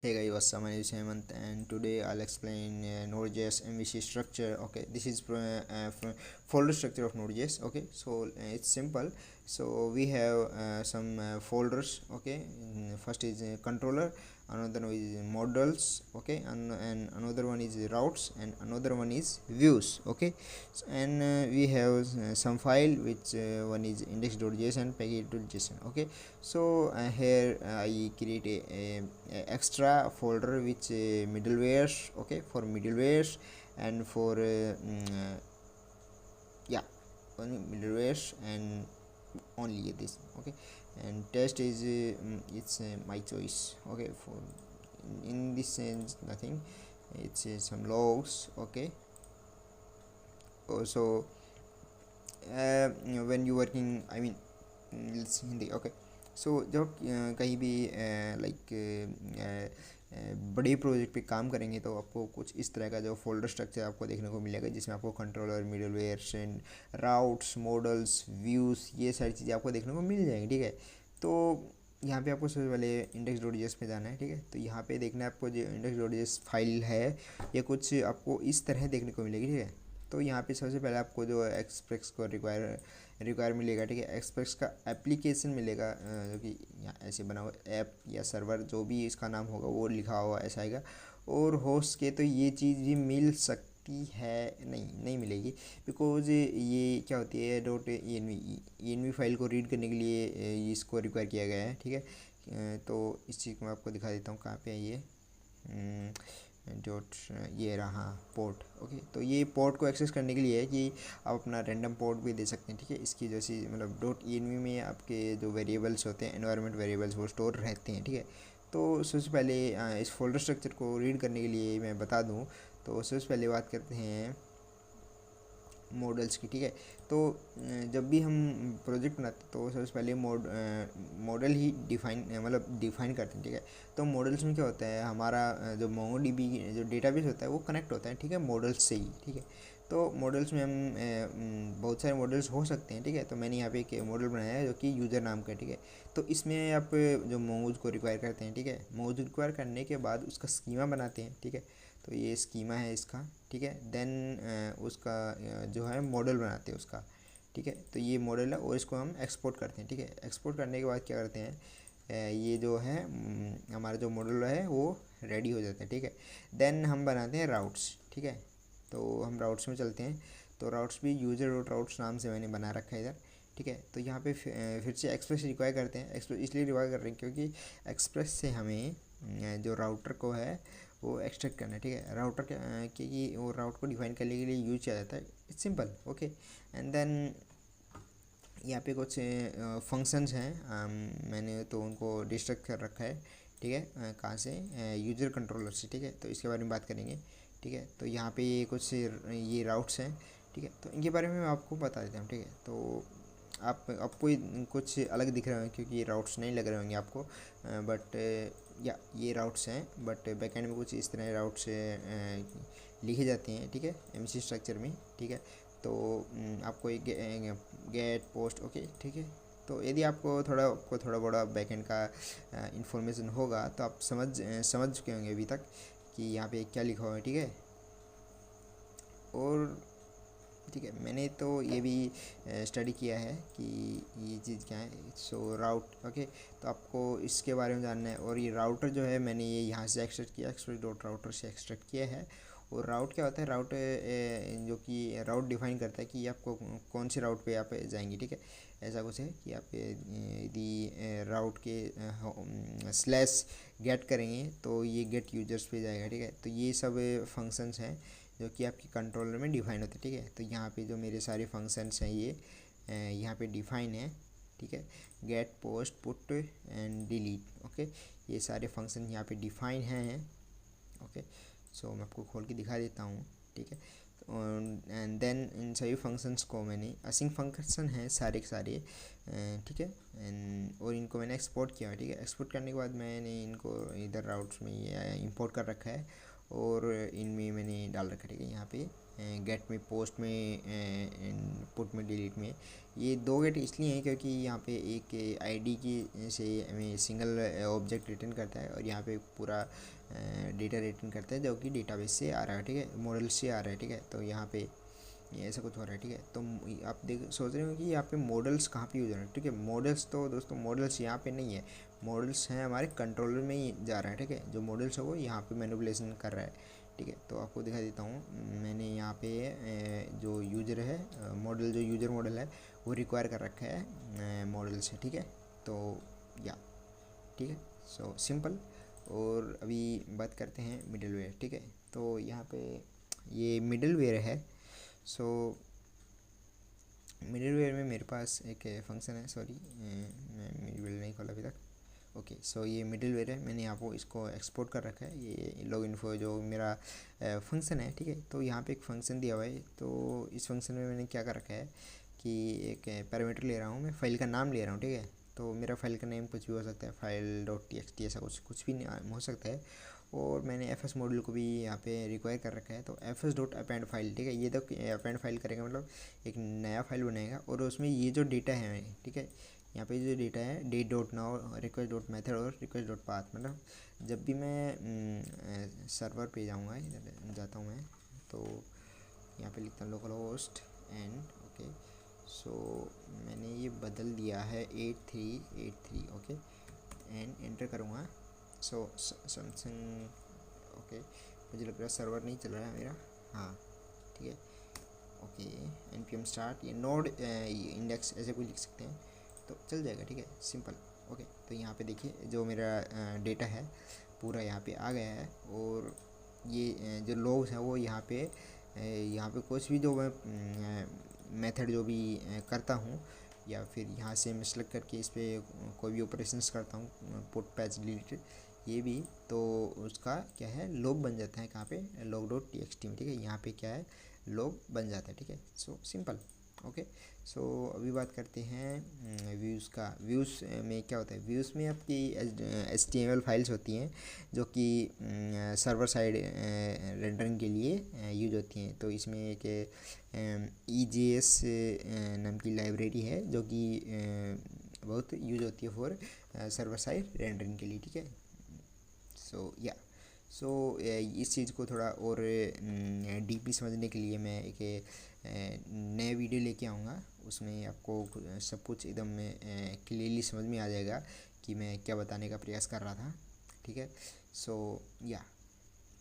Hey guys, what's up? My name is Hemant, and today I'll explain Node.js MVC structure. Okay, this is folder structure of Node.js. Okay, so it's simple. So we have some folders. Okay, first is controller, another one is models. Okay, and another one is routes, and another one is views. Okay, and we have some file which one is index.js and package.json. Okay, so here I create a extra folder which middlewares. Okay, for middlewares and for yeah, only middlewares and only this. Okay, and test is it's my choice. Okay, for in this sense nothing, it's some logs. Okay, so when you working, I mean, let's Hindi. Okay, सो जब कहीं भी like बड़े project पे काम करेंगे तो आपको कुछ इस तरह का जो फोल्डर स्ट्रक्चर आपको देखने को मिलेगा, जिसमें आपको controller, middleware and routes, models, views, ये सारी चीज़ें आपको देखने को मिल जाएंगी. ठीक है, तो यहाँ पे आपको सबसे पहले इंडेक्स डॉट जेएस पे जाना है. ठीक है, तो यहाँ पे देखना है आपको जो इंडेक्स डॉट जेएस फाइल है ये कुछ आपको इस तरह देखने को मिलेगी. ठीक है, तो यहाँ पे सबसे पहले आपको जो एक्सप्रेस को रिक्वायर मिलेगा. ठीक है, एक्सप्रेस का एप्लीकेशन मिलेगा, जो कि यहाँ ऐसे बना हुआ ऐप या सर्वर जो भी इसका नाम होगा वो लिखा हुआ ऐसा आएगा. और होस्ट के तो ये चीज़ भी मिल सकती है, नहीं मिलेगी, बिकॉज ये क्या होती है, dot E N V file को रीड करने के लिए इसको रिक्वायर किया गया है. ठीक है, तो इस चीज़ को मैं आपको दिखा देता हूँ कहाँ पे है ये डॉट, ये रहा पोर्ट. ओके, तो ये पोर्ट को एक्सेस करने के लिए है कि आप अपना रैंडम पोर्ट भी दे सकते हैं. ठीक है, इसकी जैसी मतलब डॉट ई में आपके जो वेरिएबल्स होते हैं, एनवायरनमेंट वेरिएबल्स, वो स्टोर रहते हैं. ठीक है, तो सबसे पहले इस फोल्डर स्ट्रक्चर को रीड करने के लिए मैं बता दूं, तो सबसे पहले बात करते हैं मॉडल्स की. ठीक है, तो जब भी हम प्रोजेक्ट बनाते हैं तो सबसे पहले मॉडल ही डिफाइन करते हैं. ठीक है, तो मॉडल्स में क्या होता है, हमारा जो मोंगोडीबी जो डेटाबेस होता है वो कनेक्ट होता है. ठीक है, मॉडल्स से ही. ठीक है, तो मॉडल्स में हम बहुत सारे मॉडल्स हो सकते हैं. ठीक है, तो मैंने यहाँ पे एक मॉडल बनाया है जो कि यूज़र नाम का. ठीक है, तो इसमें आप जो मोंगोज को रिक्वायर करते हैं. ठीक है, मोंगोज रिक्वायर करने के बाद उसका स्कीमा बनाते हैं. ठीक है, तो ये स्कीमा है इसका. ठीक है, देन उसका जो है मॉडल बनाते हैं उसका. ठीक है, तो ये मॉडल है और इसको हम एक्सपोर्ट करते हैं. ठीक है, एक्सपोर्ट करने के बाद क्या करते हैं, ये जो है हमारा जो मॉडल है वो रेडी हो जाता है. ठीक है, देन हम बनाते हैं राउट्स. ठीक है, तो हम राउट्स में चलते हैं. तो राउट्स भी यूजर डॉट राउट्स नाम से मैंने बना रखा है इधर. ठीक है, तो यहाँ पे फिर से एक्सप्रेस रिक्वायर करते हैं. एक्सप्रेस इसलिए रिक्वायर कर रहे हैं क्योंकि एक्सप्रेस से हमें जो राउटर को है वो एक्सट्रैक्ट करना है. ठीक है, राउटर कि वो राउट को डिफाइन करने के लिए यूज किया जाता है. It's simple. Okay, and then यहाँ पे कुछ फंक्शंस हैं, मैंने तो उनको डिस्ट्रक्ट कर रखा है. ठीक है, कहाँ से, यूजर कंट्रोलर से. ठीक है, तो इसके बारे में बात करेंगे. ठीक है, तो यहाँ पे ये कुछ ये राउट्स हैं. ठीक है, तो इनके बारे में मैं आपको बता देता हूँ. ठीक है, तो आपको कुछ अलग दिख रहे होंगे क्योंकि ये राउट्स नहीं लग रहे होंगे आपको, बट या ये राउट्स हैं, बट बैकएंड में कुछ इस तरह राउट्स लिखे जाते हैं. ठीक है, एमसी स्ट्रक्चर में. ठीक है, तो आपको एक गेट पोस्ट. ओके, ठीक है, तो यदि आपको थोड़ा बड़ा बैकएंड का इंफॉर्मेशन होगा तो आप समझ चुके होंगे अभी तक कि यहाँ पे क्या लिखा हुआ है. ठीक है, और ठीक है, मैंने तो ये भी स्टडी किया है कि ये चीज़ क्या है. सो राउट. ओके, तो आपको इसके बारे में जानना है. और ये राउटर जो है मैंने ये यहाँ से एक्सट्रैक्ट किया, एक्सप्रेस डॉट राउटर से एक्सट्रैक्ट किया है. और राउट क्या होता है, राउट जो कि राउट डिफाइन करता है कि आपको कौन से राउट पे आप जाएंगे. ठीक है, ऐसा कुछ है कि आप यदि राउट के स्लैश गेट करेंगे तो ये गेट यूजर्स पे जाएगा. ठीक है, तो ये सब फंक्शंस हैं जो कि आपके कंट्रोलर में डिफाइन होते हैं. ठीक है, तो यहाँ पे जो मेरे सारे फंक्शंस हैं ये यहाँ पे डिफाइन है. ठीक है, get, post, put and delete. Okay, ये सारे फंक्शन यहाँ पे डिफाइन हैं. ओके, सो मैं आपको खोल के दिखा देता हूँ. ठीक है, एंड देन इन सभी फंक्शंस को मैंने असिंक फंक्शन हैं सारे के सारे. ठीक है, एंड और इनको मैंने एक्सपोर्ट किया. ठीक है, एक्सपोर्ट करने के बाद मैंने इनको इधर राउट्स में ये इंपोर्ट कर रखा है. और इनमें मैंने डाल रखा है, ठीक है। यहाँ पे गेट में, पोस्ट में, पुट में, डिलीट में, ये 2 गेट इसलिए हैं क्योंकि यहाँ पे एक आईडी की से हमें सिंगल ऑब्जेक्ट रिटर्न करता है और यहाँ पे पूरा डेटा रिटर्न करता है जो कि डेटाबेस से आ रहा है, ठीक है, मॉडल से आ रहा है, ठीक है। तो यहाँ पे ये ऐसा कुछ हो रहा है, ठीक है। तो आप सोच रहे हो कि यहाँ पे मॉडल्स कहाँ पे यूज हो रहे हैं, ठीक है। मॉडल्स तो दोस्तों मॉडल्स यहाँ पे नहीं है, मॉडल्स हैं हमारे कंट्रोलर में ही जा रहा है, ठीक है। जो मॉडल्स है वो यहाँ पे मैनिपुलेशन कर रहा है, ठीक है। तो आपको दिखा देता हूँ, मैंने यहाँ पे जो यूजर है मॉडल, जो यूजर मॉडल है वो रिक्वायर कर रखा है मॉडल से, ठीक है। तो या ठीक है, सो सिंपल। और अभी बात करते हैं मिडलवेयर, ठीक है। तो यहाँ पे ये मिडलवेयर है। सो मिडलवेयर में मेरे पास एक फंक्शन है, सॉरी मैं मिडलवेयर नहीं खोला अभी तक। ओके, सो ये मिडलवेयर है, मैंने आपको इसको एक्सपोर्ट कर रखा है, ये लॉग इन्फो जो मेरा फंक्शन है, ठीक है। तो यहाँ पे एक फंक्शन दिया हुआ है, तो इस फंक्शन में मैंने क्या कर रखा है कि एक पैरामीटर ले रहा हूँ, मैं फाइल का नाम ले रहा हूँ, ठीक है। तो मेरा फाइल का नेम कुछ भी हो सकता है, फाइल डॉट txt ऐसा कुछ भी हो सकता है। और मैंने fs मॉड्यूल को भी यहाँ पे रिक्वायर कर रखा है, तो fs डॉट अपेंड फाइल, ठीक है। ये तो अपेंड फाइल करेगा मतलब एक नया फाइल बनाएगा और उसमें ये जो डेटा है, ठीक है, यहाँ पे जो डेटा है date dot now, request dot method और रिक्वेस्ट डॉट पाथ, मतलब जब भी मैं सर्वर पे जाऊँगा, इधर जाता हूँ मैं, तो यहाँ पे लिखता हूँ लोकल होस्ट एंड, ओके। सो मैंने ये बदल दिया है 8383, ओके, एंड एंटर करूँगा। सो समथिंग, ओके, मुझे लग रहा है सर्वर नहीं चल रहा है मेरा, हाँ ठीक है, ओके। npm स्टार्ट, ये नोड इंडेक्स ऐसे कुछ लिख सकते हैं तो चल जाएगा, ठीक है, सिंपल। ओके, तो यहाँ पे देखिए जो मेरा डेटा है पूरा यहाँ पे आ गया है। और ये जो लॉग्स हैं वो यहाँ पे कुछ भी जो मैं मेथड जो भी करता हूँ या फिर यहाँ से मैं सेलेक्ट करके इस पर कोई भी ऑपरेशंस करता हूँ, पुट पैच डिलीट, ये भी तो उसका क्या है लॉग बन जाता है, कहाँ पे log डॉट txt में, ठीक है। यहाँ पे क्या है लॉग बन जाता है, ठीक है। So simple, okay. सो अभी बात करते हैं व्यूज़ का। व्यूज़ में क्या होता है, व्यूज़ में आपकी HTML फाइल्स होती हैं जो कि सर्वर साइड रेंडरिंग के लिए यूज होती हैं। तो इसमें एक EJS नाम की लाइब्रेरी है जो कि बहुत यूज होती है फॉर सर्वर साइड रेंडरिंग के लिए, ठीक है। सो या इस चीज़ को थोड़ा और डीपली समझने के लिए मैं एक नए वीडियो लेके आऊँगा, उसमें आपको सब कुछ एकदम क्लियरली समझ में आ जाएगा कि मैं क्या बताने का प्रयास कर रहा था, ठीक है। सो या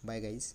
बाय गाइस।